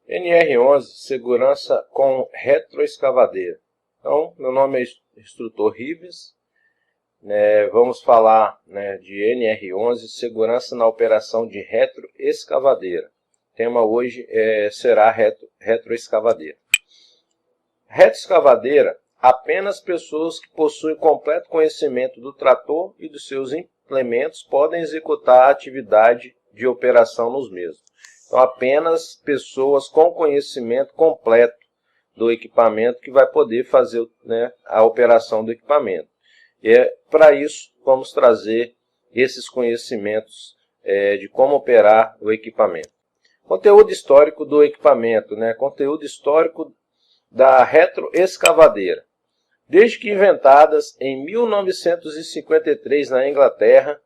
NR11, segurança com retroescavadeira. Então, meu nome é Instrutor Rives. Vamos falar de NR11, segurança na operação de retroescavadeira. O tema hoje será retroescavadeira. Retroescavadeira, apenas pessoas que possuem completo conhecimento do trator e dos seus implementos podem executar a atividade de operação nos mesmos. Então, apenas pessoas com conhecimento completo do equipamento que vai poder fazer a operação do equipamento. E para isso, vamos trazer esses conhecimentos de como operar o equipamento. Conteúdo histórico do equipamento, conteúdo histórico da retroescavadeira. Desde que inventadas em 1953 na Inglaterra,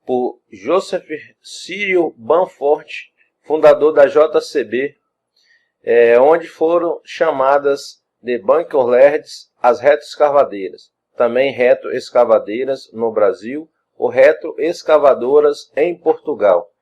por Joseph Cyril Bamford, fundador da JCB, onde foram chamadas de Bankerleds as retroescavadeiras, também retroescavadeiras no Brasil ou retroescavadoras em Portugal.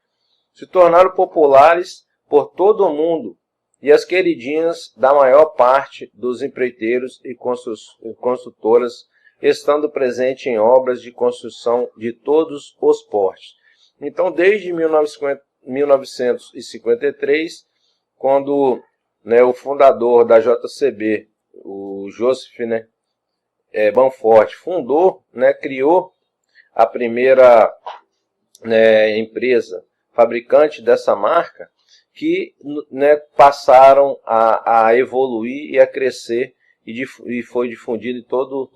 Se tornaram populares por todo o mundo e as queridinhas da maior parte dos empreiteiros e construtoras, estando presente em obras de construção de todos os portes. Então, desde 1953, quando o fundador da JCB, o Joseph Bamford, criou a primeira empresa fabricante dessa marca, que passaram a evoluir e a crescer e foi difundido em todo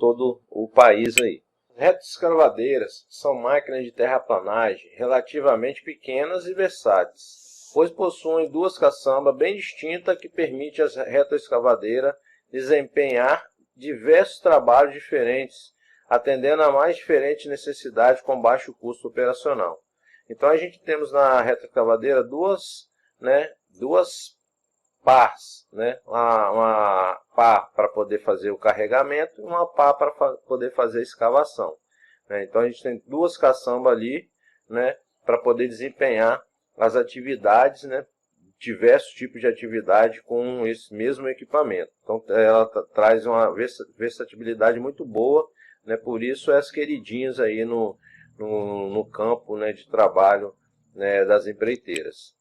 o país aí. Retroescavadeiras são máquinas de terraplanagem relativamente pequenas e versáteis, pois possuem duas caçambas bem distintas que permitem à retroescavadeira desempenhar diversos trabalhos diferentes, atendendo a mais diferentes necessidades com baixo custo operacional. Então a gente temos na retroescavadeira duas pás, uma pá para poder fazer o carregamento e uma pá para poder fazer a escavação. Então a gente tem duas caçambas ali, para poder desempenhar as atividades, diversos tipos de atividade com esse mesmo equipamento. Então ela traz uma versatilidade muito boa, por isso as queridinhas aí no campo de trabalho das empreiteiras.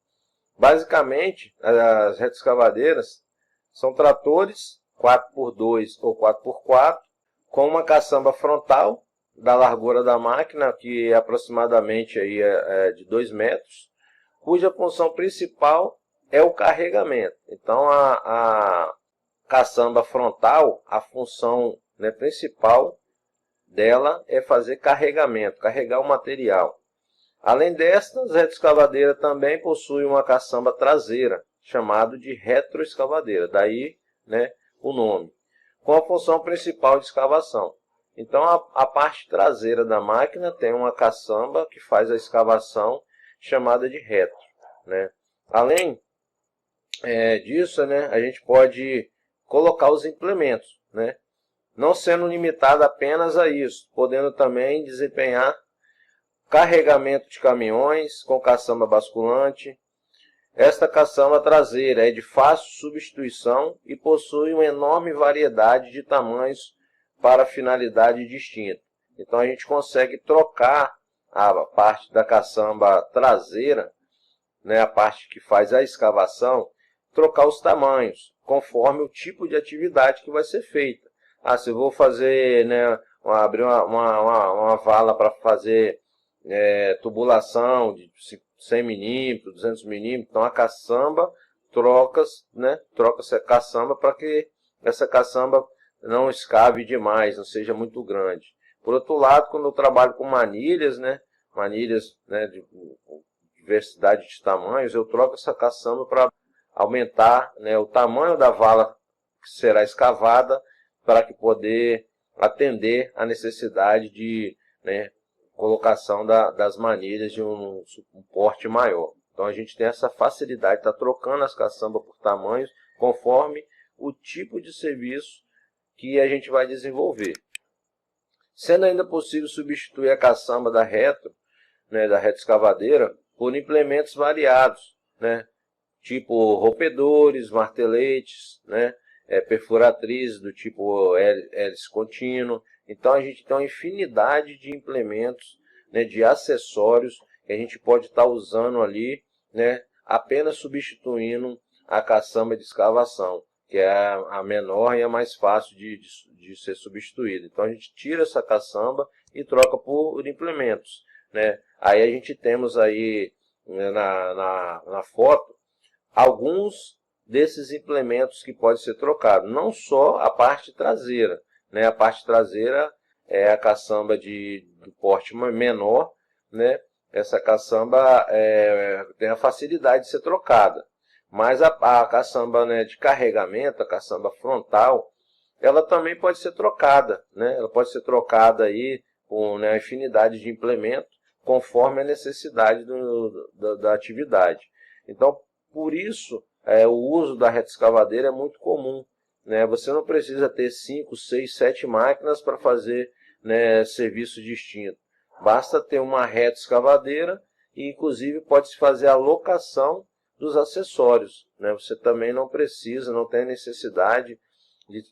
Basicamente, as retroescavadeiras são tratores 4x2 ou 4x4 com uma caçamba frontal da largura da máquina, que é aproximadamente aí, de 2 metros, cuja função principal é o carregamento. Então, a caçamba frontal, a função principal dela é fazer carregamento, carregar o material. Além destas, a retroescavadeira também possui uma caçamba traseira, chamado de retroescavadeira, daí o nome, com a função principal de escavação. Então a parte traseira da máquina tem uma caçamba que faz a escavação, chamada de retro. Além disso, a gente pode colocar os implementos, não sendo limitado apenas a isso, podendo também desempenhar carregamento de caminhões com caçamba basculante. Esta caçamba traseira é de fácil substituição e possui uma enorme variedade de tamanhos para finalidade distinta. Então a gente consegue trocar a parte da caçamba traseira, a parte que faz a escavação, trocar os tamanhos conforme o tipo de atividade que vai ser feita. Se eu vou fazer, abrir uma vala para fazer tubulação de 100 milímetros, 200 milímetros, então a caçamba troca-se a caçamba para que essa caçamba não escave demais, não seja muito grande. Por outro lado, quando eu trabalho com manilhas, manilhas de diversidade de tamanhos, eu troco essa caçamba para aumentar o tamanho da vala que será escavada, para que poder atender a necessidade de colocação das manilhas de um porte maior. Então a gente tem essa facilidade de estar trocando as caçambas por tamanhos conforme o tipo de serviço que a gente vai desenvolver. Sendo ainda possível substituir a caçamba da retroescavadeira por implementos variados, tipo rompedores, marteletes, né? Perfuratrizes do tipo hélice contínuo. Então a gente tem uma infinidade de implementos, né, de acessórios que a gente pode estar usando ali, né, apenas substituindo a caçamba de escavação, que é a menor e a mais fácil de ser substituída. Então a gente tira essa caçamba e troca por implementos, né? Aí a gente temos aí, né, na foto alguns desses implementos que pode ser trocado, não só a parte traseira, né? A parte traseira é a caçamba do porte menor, né? Essa caçamba tem a facilidade de ser trocada, mas a caçamba, né, de carregamento, a caçamba frontal, ela também pode ser trocada, né? Ela pode ser trocada aí com, né, infinidade de implementos conforme a necessidade da atividade. Então, por isso, o uso da retroescavadeira é muito comum, né? Você não precisa ter 5, 6, 7 máquinas para fazer, né, serviço distinto. Basta ter uma retroescavadeira e, inclusive, pode-se fazer a locação dos acessórios, né? Você também não precisa, não tem necessidade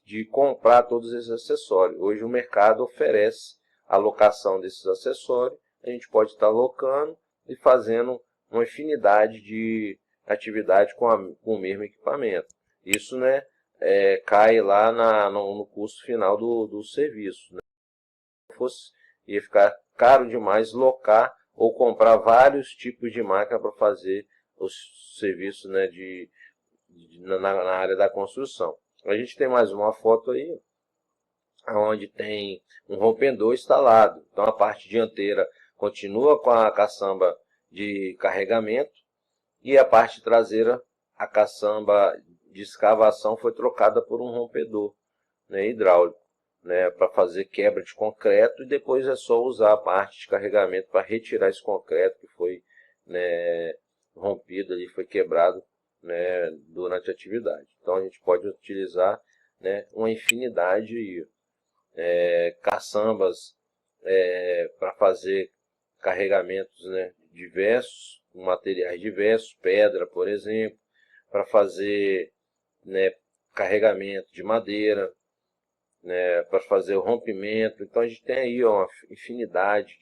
de comprar todos esses acessórios. Hoje o mercado oferece a locação desses acessórios. A gente pode estar locando e fazendo uma infinidade de atividade com o mesmo equipamento. Isso, né, cai lá no custo final do serviço, né? Ia ficar caro demais locar ou comprar vários tipos de máquina para fazer os serviços, né, na área da construção. A gente tem mais uma foto aí, onde tem um rompedor instalado. Então a parte dianteira continua com a caçamba de carregamento e a parte traseira, a caçamba de escavação, foi trocada por um rompedor, né, hidráulico, né, para fazer quebra de concreto, e depois é só usar a parte de carregamento para retirar esse concreto que foi, né, rompido ali, foi quebrado, né, durante a atividade. Então a gente pode utilizar, né, uma infinidade de caçambas para fazer carregamentos, né, diversos, com materiais diversos, pedra, por exemplo, para fazer, né, carregamento de madeira, né, para fazer o rompimento. Então a gente tem aí, ó, uma infinidade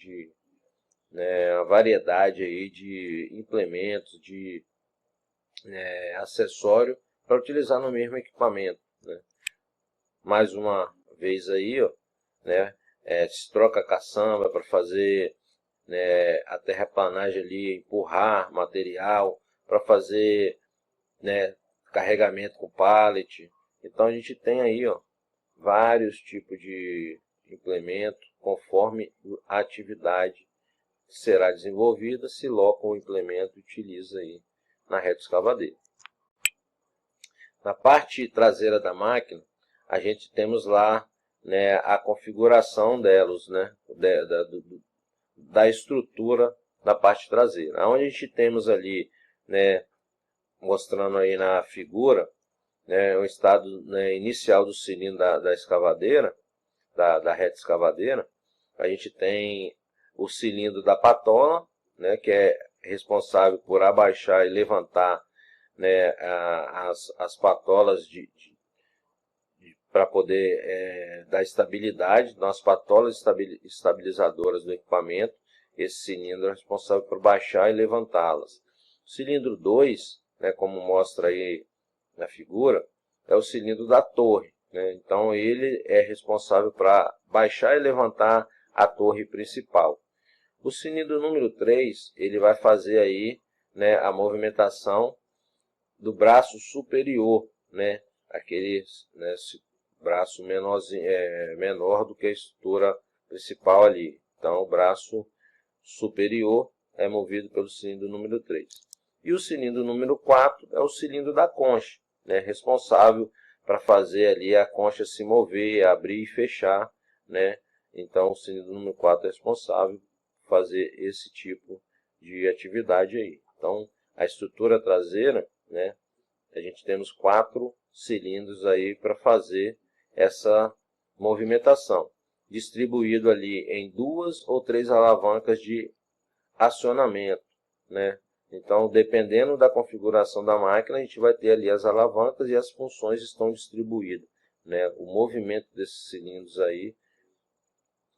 uma variedade aí de implementos, de acessório para utilizar no mesmo equipamento, né? Mais uma vez aí, ó, né, se troca a caçamba para fazer, né, a terraplanagem ali, empurrar material para fazer, né, carregamento com pallet. Então a gente tem aí, ó, vários tipos de implemento conforme a atividade que será desenvolvida, se loca o implemento e utiliza aí na retroescavadeira. Na parte traseira da máquina, a gente temos lá, né, a configuração delas, né, da estrutura da parte traseira. Onde a gente temos ali, né, mostrando aí na figura, né, o estado, né, inicial do cilindro da escavadeira, da retroescavadeira. A gente tem o cilindro da patola, né, que é responsável por abaixar e levantar, né, as patolas para poder dar estabilidade. Então, as patolas estabilizadoras do equipamento, esse cilindro é responsável por baixar e levantá-las. O cilindro 2, né, como mostra aí na figura, é o cilindro da torre, né? Então ele é responsável para baixar e levantar a torre principal. O cilindro número 3, ele vai fazer aí, né, a movimentação do braço superior, né, aquele, né, braço menor do que a estrutura principal ali. Então o braço superior é movido pelo cilindro número 3. E o cilindro número 4 é o cilindro da concha, né, responsável para fazer ali a concha se mover, abrir e fechar, né? Então o cilindro número 4 é responsável por fazer esse tipo de atividade aí. Então a estrutura traseira, né, a gente temos 4 cilindros aí para fazer essa movimentação, distribuído ali em 2 ou 3 alavancas de acionamento, né? Então, dependendo da configuração da máquina, a gente vai ter ali as alavancas e as funções estão distribuídas, né? O movimento desses cilindros aí,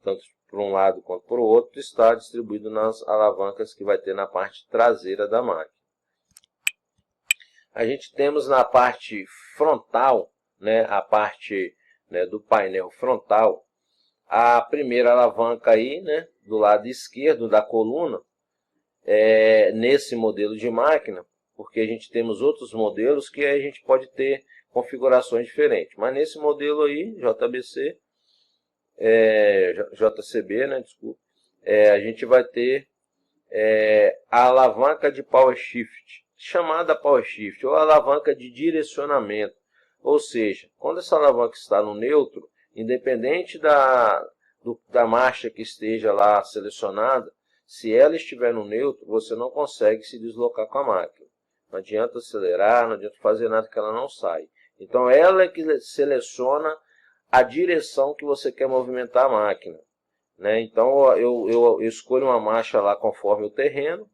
tanto por um lado quanto por outro, está distribuído nas alavancas que vai ter na parte traseira da máquina. A gente temos na parte frontal, né, a parte, né, do painel frontal, a primeira alavanca aí, né, do lado esquerdo da coluna, nesse modelo de máquina, porque a gente temos outros modelos que a gente pode ter configurações diferentes. Mas nesse modelo aí, JCB, né, desculpa, a gente vai ter a alavanca de Power Shift, chamada Power Shift, ou alavanca de direcionamento. Ou seja, quando essa alavanca está no neutro, independente da marcha que esteja lá selecionada, se ela estiver no neutro, você não consegue se deslocar com a máquina. Não adianta acelerar, não adianta fazer nada que ela não sai. Então ela é que seleciona a direção que você quer movimentar a máquina, né? Então eu escolho uma marcha lá conforme o terreno,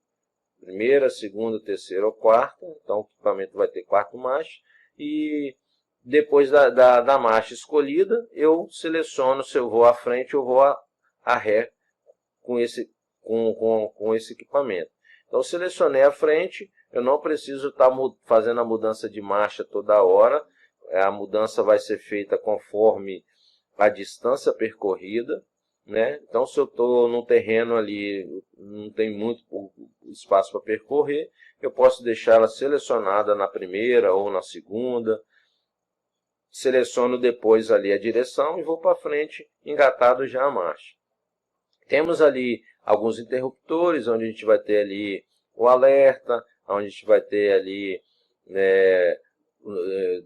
primeira, segunda, terceira ou quarta. Então o equipamento vai ter 4 marchas. E depois da marcha escolhida, eu seleciono se eu vou à frente ou vou a ré com esse equipamento. Então selecionei a frente, eu não preciso estar fazendo a mudança de marcha toda hora. A mudança vai ser feita conforme a distância percorrida, né? Então, se eu estou num terreno ali, não tem muito espaço para percorrer, eu posso deixá-la selecionada na primeira ou na segunda. Seleciono depois ali a direção e vou para frente, engatado já a marcha. Temos ali alguns interruptores, onde a gente vai ter ali o alerta, onde a gente vai ter ali,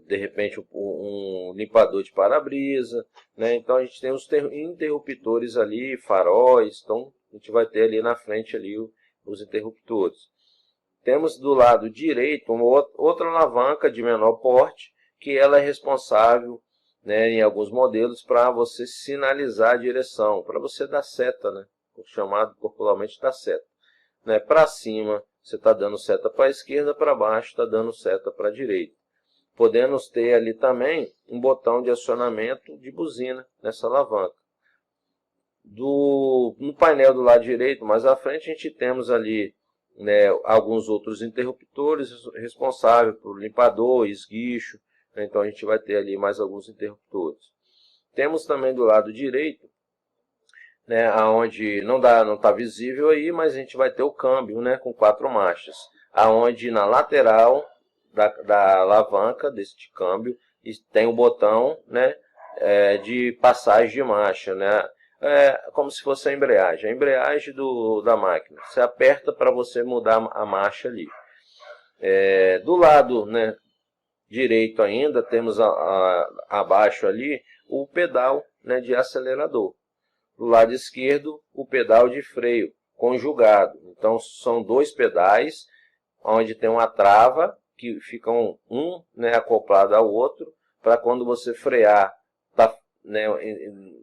de repente, um limpador de para-brisa, né? Então a gente tem os interruptores ali, faróis. Então a gente vai ter ali na frente ali os interruptores. Temos do lado direito uma outra alavanca de menor porte, que ela é responsável, né, em alguns modelos, para você sinalizar a direção, para você dar seta, né? Chamado popularmente da seta, né? Para cima você está dando seta para a esquerda, para baixo está dando seta para a direita. Podemos ter ali também um botão de acionamento de buzina nessa alavanca. No painel do lado direito, mais à frente, a gente temos ali, né, alguns outros interruptores responsáveis por limpador, esguicho, né? Então a gente vai ter ali mais alguns interruptores. Temos também do lado direito, né, onde não está visível aí, mas a gente vai ter o câmbio, né, com 4 marchas, aonde na lateral da alavanca deste câmbio tem um botão, né, de passagem de marcha, né, como se fosse a embreagem da máquina. Você aperta para você mudar a marcha ali. Do lado, né, direito ainda temos abaixo ali o pedal, né, de acelerador. Do lado esquerdo, o pedal de freio conjugado. Então são 2 pedais, onde tem uma trava que ficam né, acoplado ao outro, para quando você frear, né,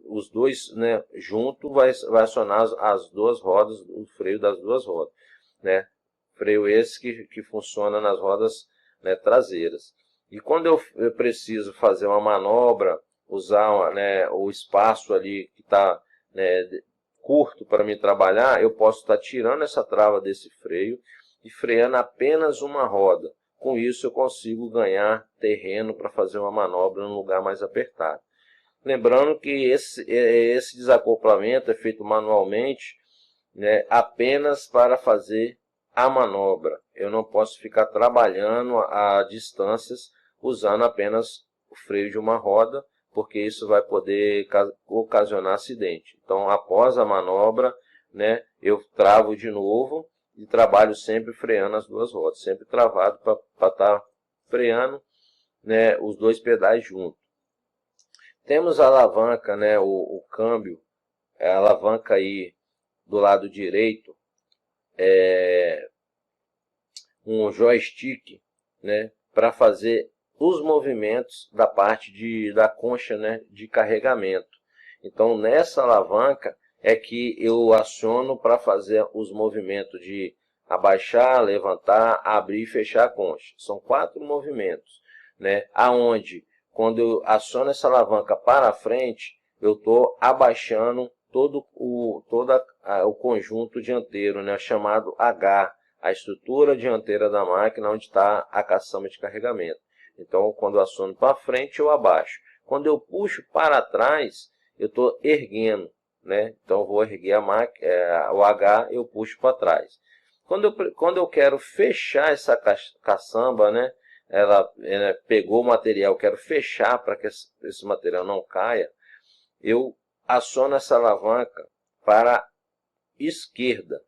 os dois, né, junto, vai acionar as 2 rodas, o freio das 2 rodas, né? Freio esse que funciona nas rodas, né, traseiras. E quando eu preciso fazer uma manobra, usar, né, o espaço ali que está, né, curto para me trabalhar, eu posso estar tirando essa trava desse freio e freando apenas uma roda. Com isso eu consigo ganhar terreno para fazer uma manobra num lugar mais apertado. Lembrando que esse desacoplamento é feito manualmente, né, apenas para fazer a manobra. Eu não posso ficar trabalhando a distâncias usando apenas o freio de uma roda, porque isso vai poder ocasionar acidente. Então, após a manobra, né, eu travo de novo e trabalho sempre freando as 2 rodas, sempre travado para estar freando, né, os 2 pedais juntos. Temos a alavanca, né, o câmbio, a alavanca aí do lado direito, um joystick, né, para fazer os movimentos da parte da concha, né, de carregamento. Então nessa alavanca é que eu aciono para fazer os movimentos de abaixar, levantar, abrir e fechar a concha. São 4 movimentos, né? Aonde, quando eu aciono essa alavanca para frente, eu estou abaixando todo o conjunto dianteiro, né? Chamado H, a estrutura dianteira da máquina, onde está a caçamba de carregamento. Então, quando eu aciono para frente, eu abaixo. Quando eu puxo para trás, eu estou erguendo, né? Então, eu vou erguer a máquina, o H, eu puxo para trás. Quando eu quero fechar essa caçamba, né? Ela pegou o material, eu quero fechar para que esse material não caia, eu aciono essa alavanca para a esquerda.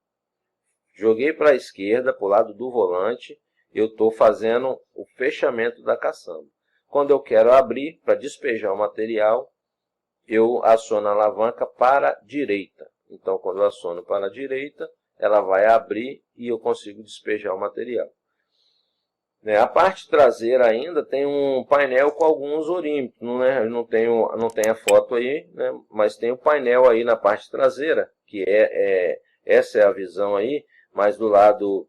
Joguei para a esquerda, para o lado do volante, eu estou fazendo o fechamento da caçamba. Quando eu quero abrir, para despejar o material, eu aciono a alavanca para a direita. Então, quando eu aciono para a direita, ela vai abrir e eu consigo despejar o material. A parte traseira ainda tem um painel com alguns orímetros, não tem a foto aí, né? Mas tem um painel aí na parte traseira, que essa é a visão aí, mas do lado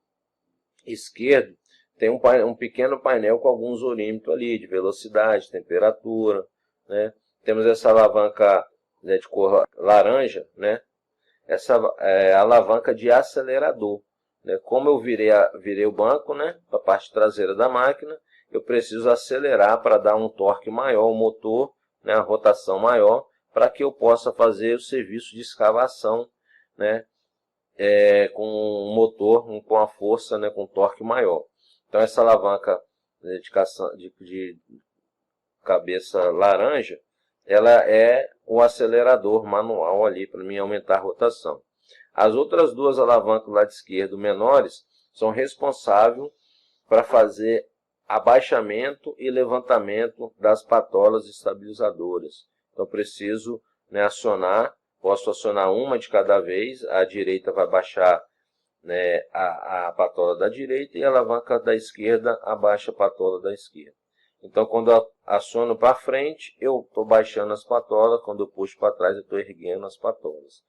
esquerdo tem um pequeno painel com alguns orímetros ali, de velocidade, temperatura, né? Temos essa alavanca, né, de cor laranja, né? Essa é a alavanca de acelerador. Como eu virei o banco, né, para a parte traseira da máquina, eu preciso acelerar para dar um torque maior ao motor, né, a rotação maior, para que eu possa fazer o serviço de escavação, né, com um motor com a força, né, com torque maior. Então essa alavanca de cabeça laranja, ela é o acelerador manual ali para mim aumentar a rotação. As outras duas alavancas do lado esquerdo menores são responsáveis para fazer abaixamento e levantamento das patolas estabilizadoras. Então preciso, né, posso acionar uma de cada vez. A direita vai baixar, né, a patola da direita e a alavanca da esquerda abaixa a patola da esquerda. Então quando eu aciono para frente, eu estou baixando as patolas, quando eu puxo para trás, eu estou erguendo as patolas.